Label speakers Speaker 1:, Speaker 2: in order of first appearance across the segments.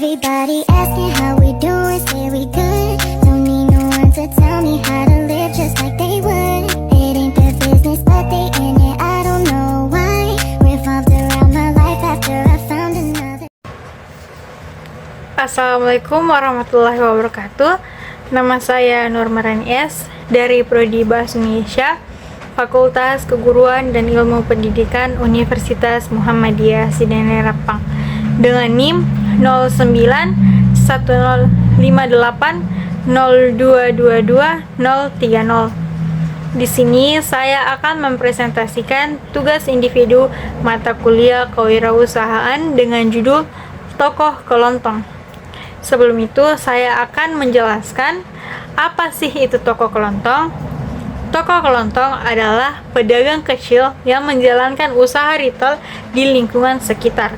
Speaker 1: Everybody asking how we doing, say we good. Don't need no one to tell me how to live just like they would. It ain't their business, but they in it, I don't know why. Revolved around my life after I found another.
Speaker 2: Assalamualaikum warahmatullahi wabarakatuh. Nama saya Nurmarani S dari Prodi Bahasa Indonesia, Fakultas Keguruan dan Ilmu Pendidikan Universitas Muhammadiyah Sidane Rapang, dengan NIM 09105802220030. Di sini saya akan mempresentasikan tugas individu mata kuliah kewirausahaan dengan judul Tokoh Kelontong. Sebelum itu, saya akan menjelaskan apa sih itu tokoh kelontong. Tokoh kelontong adalah pedagang kecil yang menjalankan usaha retail di lingkungan sekitar.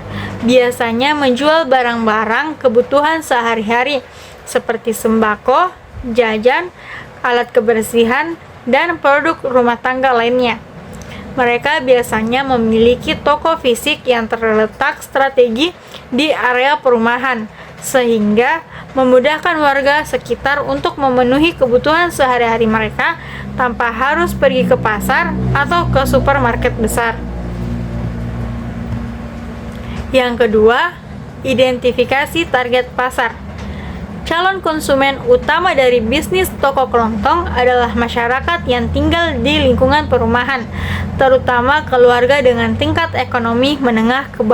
Speaker 2: Biasanya menjual barang-barang kebutuhan sehari-hari seperti sembako, jajan, alat kebersihan, dan produk rumah tangga lainnya. Mereka biasanya memiliki toko fisik yang terletak strategi di area perumahan, sehingga memudahkan warga sekitar untuk memenuhi kebutuhan sehari-hari mereka tanpa harus pergi ke pasar atau ke supermarket besar. Yang kedua, identifikasi target pasar. Calon konsumen utama dari bisnis toko kelontong adalah masyarakat yang tinggal di lingkungan perumahan, terutama keluarga dengan tingkat ekonomi menengah ke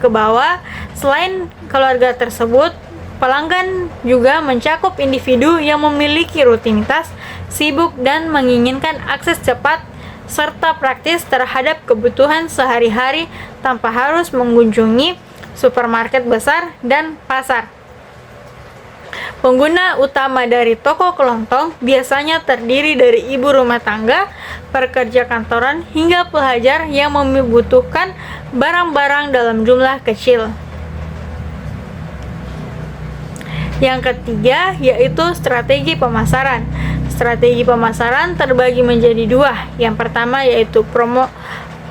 Speaker 2: bawah. Selain keluarga tersebut, pelanggan juga mencakup individu yang memiliki rutinitas sibuk dan menginginkan akses cepat serta praktis terhadap kebutuhan sehari-hari tanpa harus mengunjungi supermarket besar dan pasar. Pengguna utama dari toko kelontong biasanya terdiri dari ibu rumah tangga, pekerja kantoran, hingga pelajar yang membutuhkan barang-barang dalam jumlah kecil. Yang ketiga yaitu strategi pemasaran. Strategi pemasaran terbagi menjadi dua. Yang pertama yaitu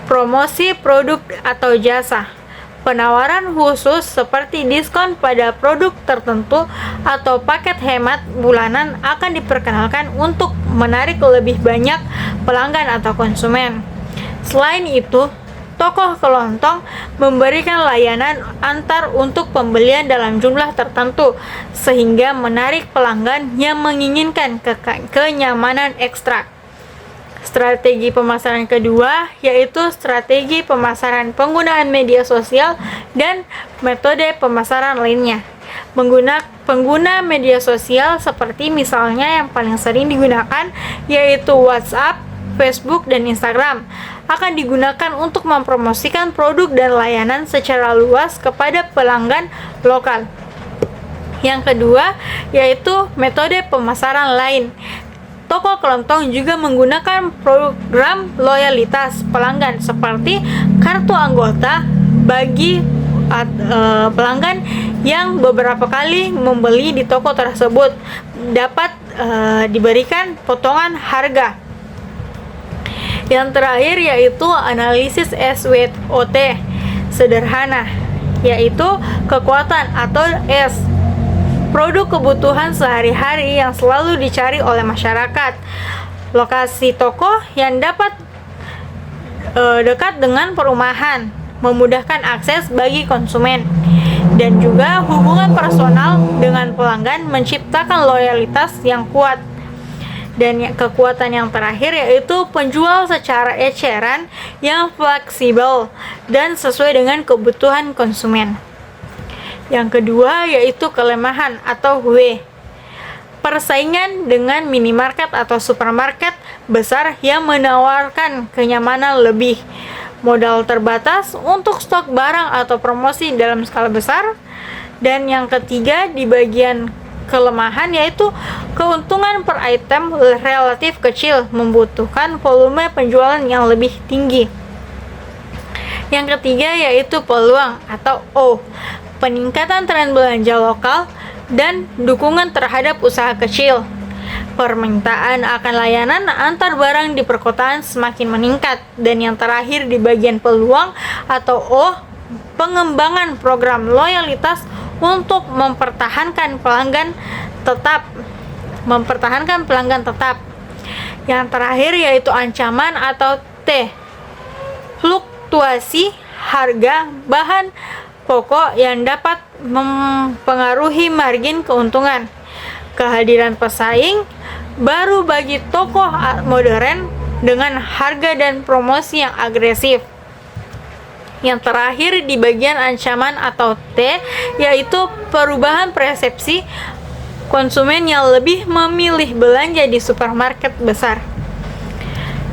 Speaker 2: promosi produk atau jasa. Penawaran khusus seperti diskon pada produk tertentu atau paket hemat bulanan akan diperkenalkan untuk menarik lebih banyak pelanggan atau konsumen. Selain itu, toko kelontong memberikan layanan antar untuk pembelian dalam jumlah tertentu sehingga menarik pelanggan yang menginginkan kenyamanan ekstra. Strategi pemasaran kedua yaitu strategi pemasaran penggunaan media sosial dan metode pemasaran lainnya. Pengguna media sosial seperti misalnya yang paling sering digunakan yaitu WhatsApp, Facebook, dan Instagram akan digunakan untuk mempromosikan produk dan layanan secara luas kepada pelanggan lokal. Yang kedua yaitu metode pemasaran lain. Toko kelontong juga menggunakan program loyalitas pelanggan seperti kartu anggota bagi pelanggan yang beberapa kali membeli di toko tersebut dapat diberikan potongan harga. Yang terakhir yaitu analisis SWOT sederhana, yaitu kekuatan atau S. Produk kebutuhan sehari-hari yang selalu dicari oleh masyarakat. Lokasi toko yang dapat dekat dengan perumahan, memudahkan akses bagi konsumen, dan juga hubungan personal dengan pelanggan menciptakan loyalitas yang kuat. Dan kekuatan yang terakhir yaitu penjual secara eceran yang fleksibel dan sesuai dengan kebutuhan konsumen. Yang kedua yaitu kelemahan atau W. Persaingan dengan minimarket atau supermarket besar yang menawarkan kenyamanan lebih, modal terbatas untuk stok barang atau promosi dalam skala besar. Dan yang ketiga di bagian kelemahan yaitu keuntungan per item relatif kecil, membutuhkan volume penjualan yang lebih tinggi. Yang ketiga yaitu peluang atau O. Peningkatan tren belanja lokal dan dukungan terhadap usaha kecil. permintaan akan layanan antar barang di perkotaan semakin meningkat. Dan yang terakhir di bagian peluang atau O, pengembangan program loyalitas untuk mempertahankan pelanggan tetap. Yang terakhir yaitu ancaman atau T, fluktuasi harga bahan pokok yang dapat mempengaruhi margin keuntungan. Kehadiran pesaing baru bagi toko modern dengan harga dan promosi yang agresif. Yang terakhir di bagian ancaman atau T, yaitu perubahan persepsi konsumen yang lebih memilih belanja di supermarket besar.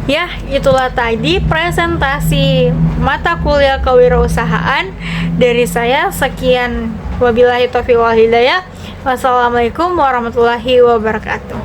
Speaker 2: Ya, itulah tadi presentasi mata kuliah kewirausahaan dari saya. Sekian, wabillahi taufiq wal hidayah. Wassalamualaikum warahmatullahi wabarakatuh.